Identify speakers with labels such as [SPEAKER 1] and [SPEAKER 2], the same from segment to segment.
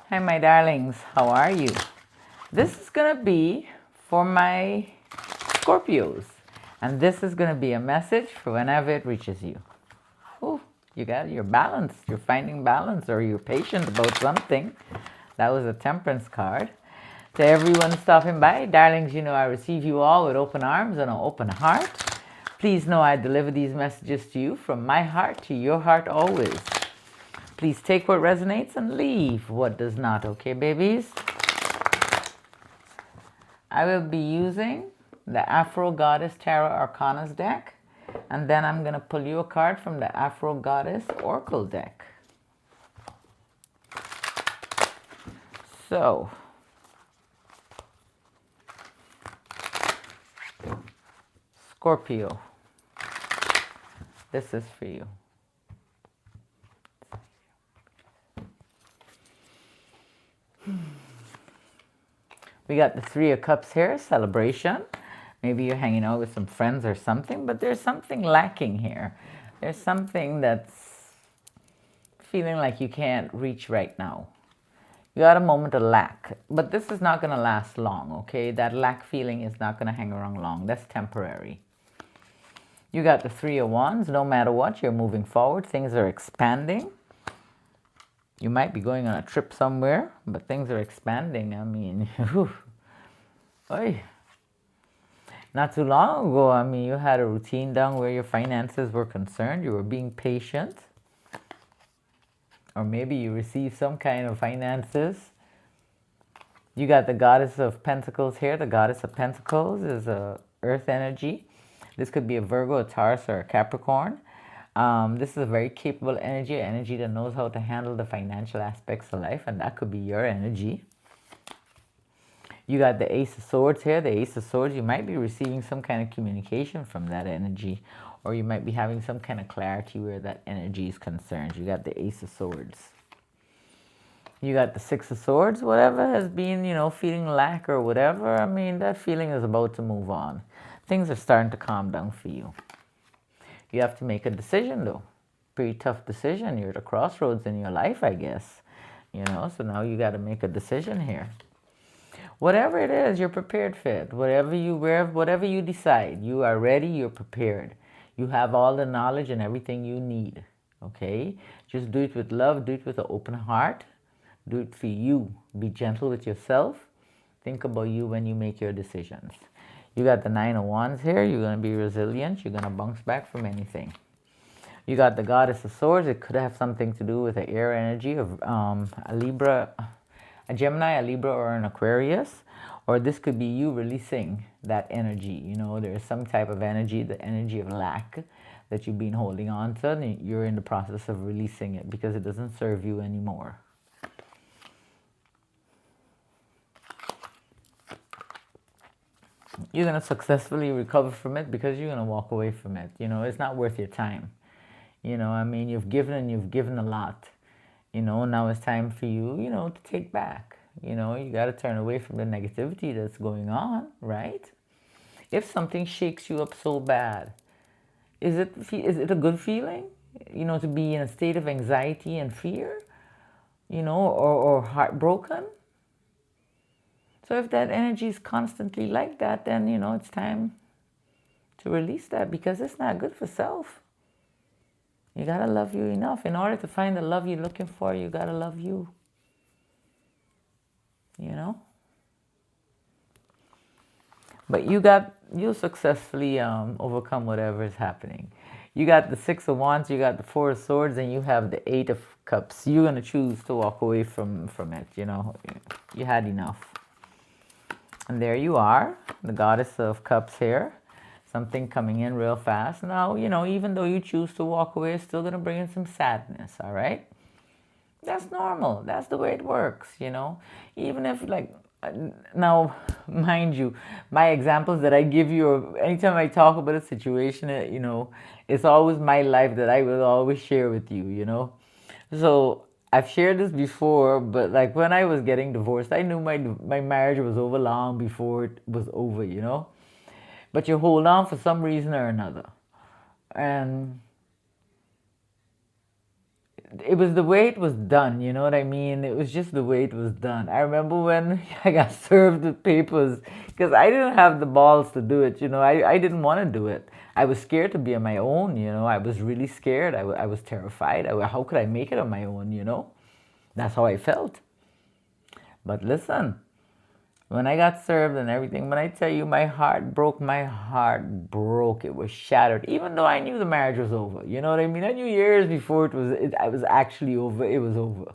[SPEAKER 1] Hi, my darlings. How are you? This is going to be for my Scorpios. And this is going to be a message for whenever it reaches you. Ooh, you got your balance. You're finding balance or you're patient about something. That was a temperance card. To everyone stopping by, darlings, you know I receive you all with open arms and an open heart. Please know I deliver these messages to you from my heart to your heart always. Please take what resonates and leave what does not, okay, babies? I will be using the Afro Goddess Tarot Arcanas deck, and then I'm going to pull you a card from the Afro Goddess Oracle deck. So, Scorpio, this is for you. We got the Three of Cups here, celebration. Maybe you're hanging out with some friends or something, but there's something lacking here. There's something that's feeling like you can't reach right now. You got a moment of lack, but this is not going to last long, okay? That lack feeling is not going to hang around long. That's temporary. You got the Three of Wands. No matter what, you're moving forward. Things are expanding. You might be going on a trip somewhere, but things are expanding. I mean, oy. Not too long ago, I mean, you had a routine down where your finances were concerned. You were being patient. Or maybe you received some kind of finances. You got the Goddess of Pentacles here. The Goddess of Pentacles is a earth energy. This could be a Virgo, a Taurus, or a Capricorn. This is a very capable energy that knows how to handle the financial aspects of life, and that could be your energy. You got the Ace of Swords here. The Ace of Swords, you might be receiving some kind of communication from that energy, or you might be having some kind of clarity where that energy is concerned. You got the Ace of Swords. You got the Six of Swords. Whatever has been, feeling lack or whatever, I mean, that feeling is about to move on. Things are starting to calm down for you. You have to make a decision, though. Pretty tough decision. You're at a crossroads in your life, I guess. So now you got to make a decision here. Whatever it is, you're prepared for it. Whatever you decide, you are ready, you're prepared. You have all the knowledge and everything you need, okay? Just do it with love, do it with an open heart. Do it for you. Be gentle with yourself. Think about you when you make your decisions. You got the Nine of Wands here. You're going to be resilient. You're going to bounce back from anything. You got the Goddess of Swords. It could have something to do with the air energy of a Libra, a Gemini, a Libra, or an Aquarius. Or this could be you releasing that energy. There's some type of energy, the energy of lack that you've been holding on to. And you're in the process of releasing it because it doesn't serve you anymore. You're going to successfully recover from it because you're going to walk away from it. It's not worth your time. You've given a lot. Now it's time for you, to take back. You got to turn away from the negativity that's going on, right? If something shakes you up so bad, is it a good feeling? To be in a state of anxiety and fear, or heartbroken? So if that energy is constantly like that, then, it's time to release that because it's not good for self. You got to love you enough. In order to find the love you're looking for, you got to love you. But you'll successfully overcome whatever is happening. You got the Six of Wands, you got the Four of Swords, and you have the Eight of Cups. You're going to choose to walk away from it, You had enough. And there you are, the Goddess of Cups here. Something coming in real fast. Now, even though you choose to walk away, it's still going to bring in some sadness, all right? That's normal. That's the way it works, Even if, now, mind you, my examples that I give you, anytime I talk about a situation, it's always my life that I will always share with you, So I've shared this before, but when I was getting divorced, I knew my marriage was over long before it was over, But you hold on for some reason or another. And it was the way it was done, you know what I mean? It was just the way it was done. I remember when I got served with papers because I didn't have the balls to do it, you know. I didn't want to do it. I was scared to be on my own, you know. I was really scared. I was terrified. How could I make it on my own, you know? That's how I felt. But listen, when I got served and everything, when I tell you my heart broke. It was shattered. Even though I knew the marriage was over. You know what I mean? I knew years before I was actually over, it was over.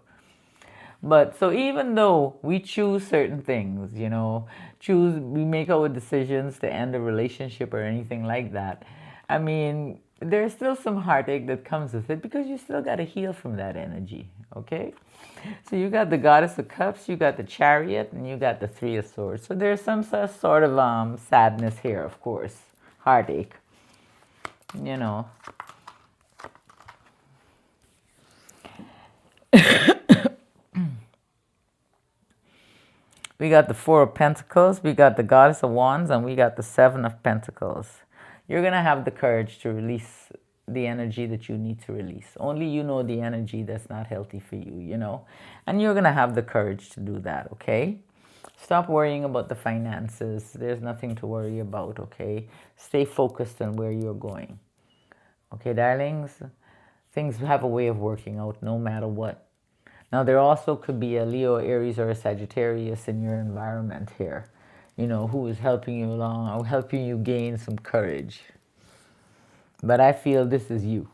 [SPEAKER 1] But so even though we choose certain things, you know, we make our decisions to end a relationship or anything like that. I mean, there's still some heartache that comes with it because you still got to heal from that energy, okay? So you got the Goddess of Cups, you got the Chariot, and you got the Three of Swords. So there's some sort of sadness here, of course, heartache, you know. We got the Four of Pentacles, we got the Goddess of Wands, and we got the Seven of Pentacles. You're going to have the courage to release the energy that you need to release. Only you know the energy that's not healthy for you, you know? And you're going to have the courage to do that, okay? Stop worrying about the finances. There's nothing to worry about, okay? Stay focused on where you're going. Okay, darlings? Things have a way of working out no matter what. Now, there also could be a Leo, Aries, or a Sagittarius in your environment here, you know, who is helping you along or helping you gain some courage. But I feel this is you.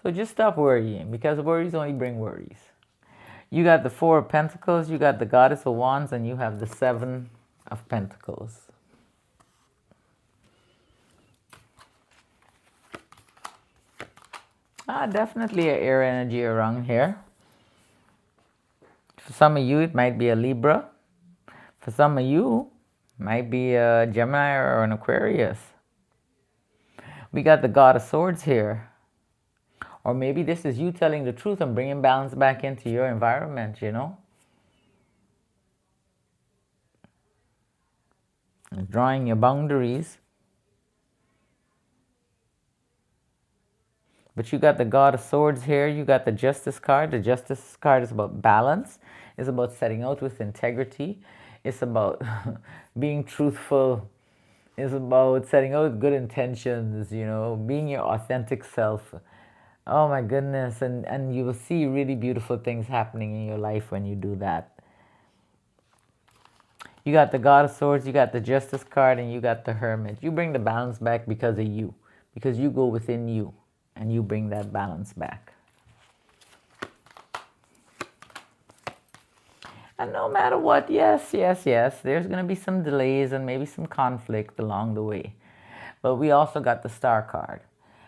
[SPEAKER 1] So just stop worrying because worries only bring worries. You got the Four of Pentacles, you got the Goddess of Wands, and you have the Seven of Pentacles. Definitely an air energy around here. For some of you, it might be a Libra. For some of you, it might be a Gemini or an Aquarius. We got the God of Swords here. Or maybe this is you telling the truth and bringing balance back into your environment, you know? Drawing your boundaries. But you got the God of Swords here. You got the Justice card. The Justice card is about balance. It's about setting out with integrity. It's about being truthful. It's about setting out with good intentions, you know, being your authentic self. Oh my goodness. And you will see really beautiful things happening in your life when you do that. You got the God of Swords, you got the Justice card, and you got the Hermit. You bring the balance back because of you. Because you go within you. And you bring that balance back. And no matter what, yes, there's going to be some delays and maybe some conflict along the way. But we also got the Star card.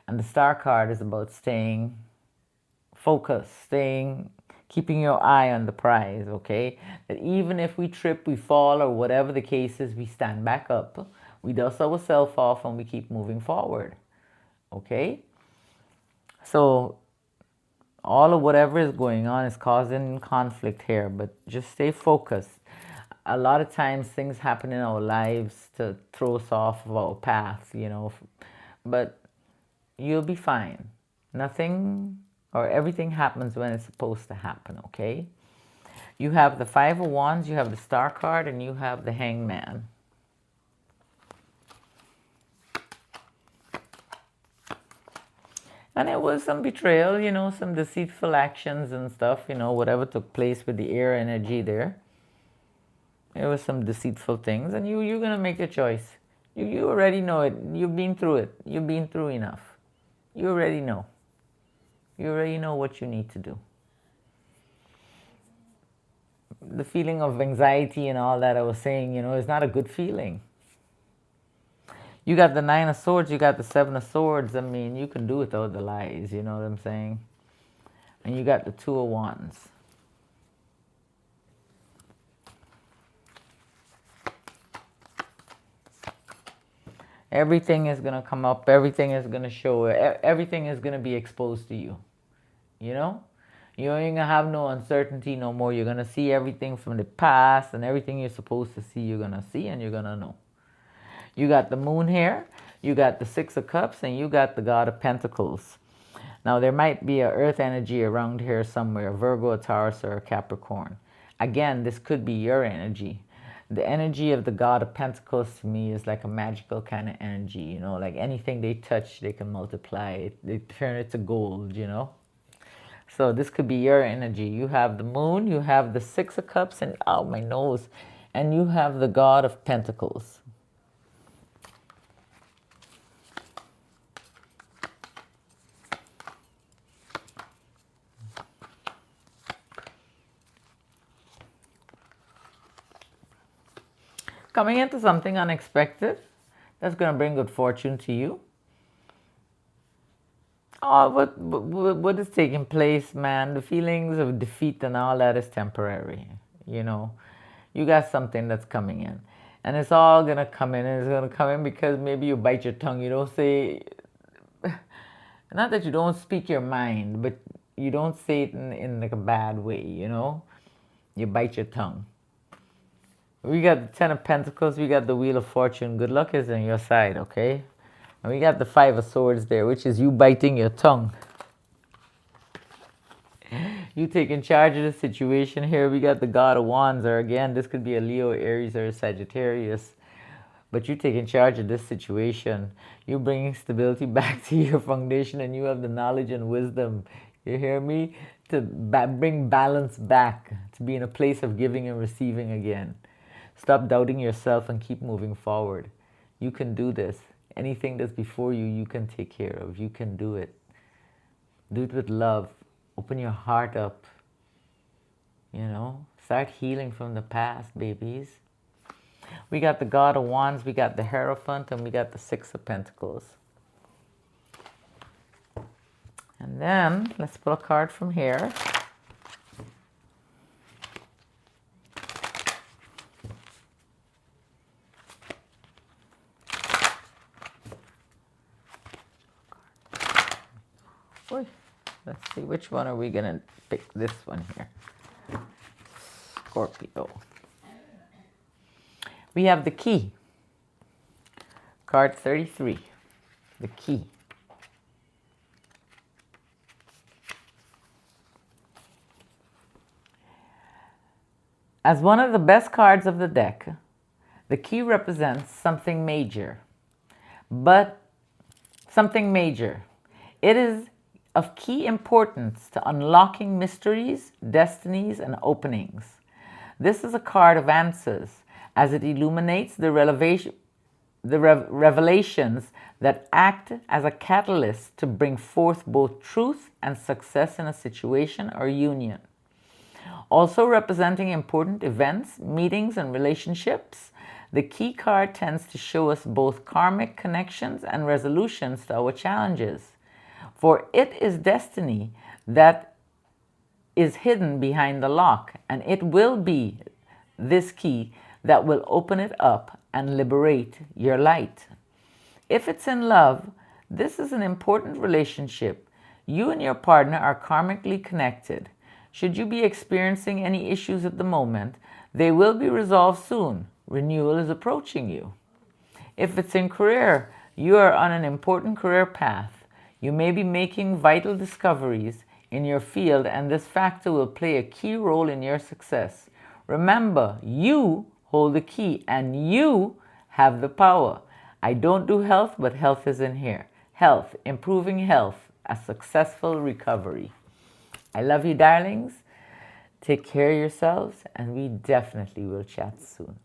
[SPEAKER 1] And the Star card is about staying focused, keeping your eye on the prize, okay? That even if we trip, we fall, or whatever the case is, we stand back up. We dust ourselves off and we keep moving forward, okay? So all of whatever is going on is causing conflict here, but just stay focused. A lot of times things happen in our lives to throw us off of our path, you know, but you'll be fine. Nothing or everything happens when it's supposed to happen, okay? You have the Five of Wands, you have the Star card, and you have the Hangman. And it was some betrayal, you know, some deceitful actions and stuff, you know, whatever took place with the air energy there. There was some deceitful things, and you're going to make a choice. You already know it. You've been through it. You've been through enough. You already know. You already know what you need to do. The feeling of anxiety and all that I was saying, you know, is not a good feeling. You got the Nine of Swords, you got the Seven of Swords. I mean, you can do without the lies, you know what I'm saying? And you got the Two of Wands. Everything is going to come up. Everything is going to show. Everything is going to be exposed to you. You know? You ain't going to have no uncertainty no more. You're going to see everything from the past, and everything you're supposed to see, you're going to see, and you're going to know. You got the Moon here, you got the Six of Cups, and you got the God of Pentacles. Now, there might be a earth energy around here somewhere, Virgo, a Taurus, or a Capricorn. Again, this could be your energy. The energy of the God of Pentacles to me is like a magical kind of energy, you know, like anything they touch, they can multiply it. They turn it to gold, you know. So this could be your energy. You have the moon, you have the Six of Cups, and oh, my nose, and you have the God of Pentacles. Coming into something unexpected that's going to bring good fortune to you. Oh, what is taking place, man? The feelings of defeat and all that is temporary. You know, you got something that's coming in, and it's all gonna come in, and it's gonna come in because maybe you bite your tongue. You don't say, not that you don't speak your mind, but you don't say it in like a bad way. You know, you bite your tongue. We got the Ten of Pentacles, we got the Wheel of Fortune. Good luck is on your side, okay? And we got the Five of Swords there, which is you biting your tongue. You taking charge of the situation here. We got the God of Wands, or again, this could be a Leo, Aries, or a Sagittarius. But you taking charge of this situation. You're bringing stability back to your foundation, and you have the knowledge and wisdom. You hear me? To bring balance back, to be in a place of giving and receiving again. Stop doubting yourself and keep moving forward. You can do this. Anything that's before you, you can take care of. You can do it. Do it with love. Open your heart up. You know, start healing from the past, babies. We got the God of Wands, we got the Hierophant, and we got the Six of Pentacles. And then, let's pull a card from here. Let's see, which one are we going to pick? This one here. Scorpio. We have the Key. Card 33. The Key. As one of the best cards of the deck, the Key represents something major. But something major. It is of key importance to unlocking mysteries, destinies, and openings. This is a card of answers, as it illuminates the revelations that act as a catalyst to bring forth both truth and success in a situation or union. Also representing important events, meetings, and relationships, the Key card tends to show us both karmic connections and resolutions to our challenges. For it is destiny that is hidden behind the lock, and it will be this key that will open it up and liberate your light. If it's in love, this is an important relationship. You and your partner are karmically connected. Should you be experiencing any issues at the moment, they will be resolved soon. Renewal is approaching you. If it's in career, you are on an important career path. You may be making vital discoveries in your field, and this factor will play a key role in your success. Remember, you hold the key and you have the power. I don't do health, but health is in here. Health, improving health, a successful recovery. I love you, darlings. Take care of yourselves, and we definitely will chat soon.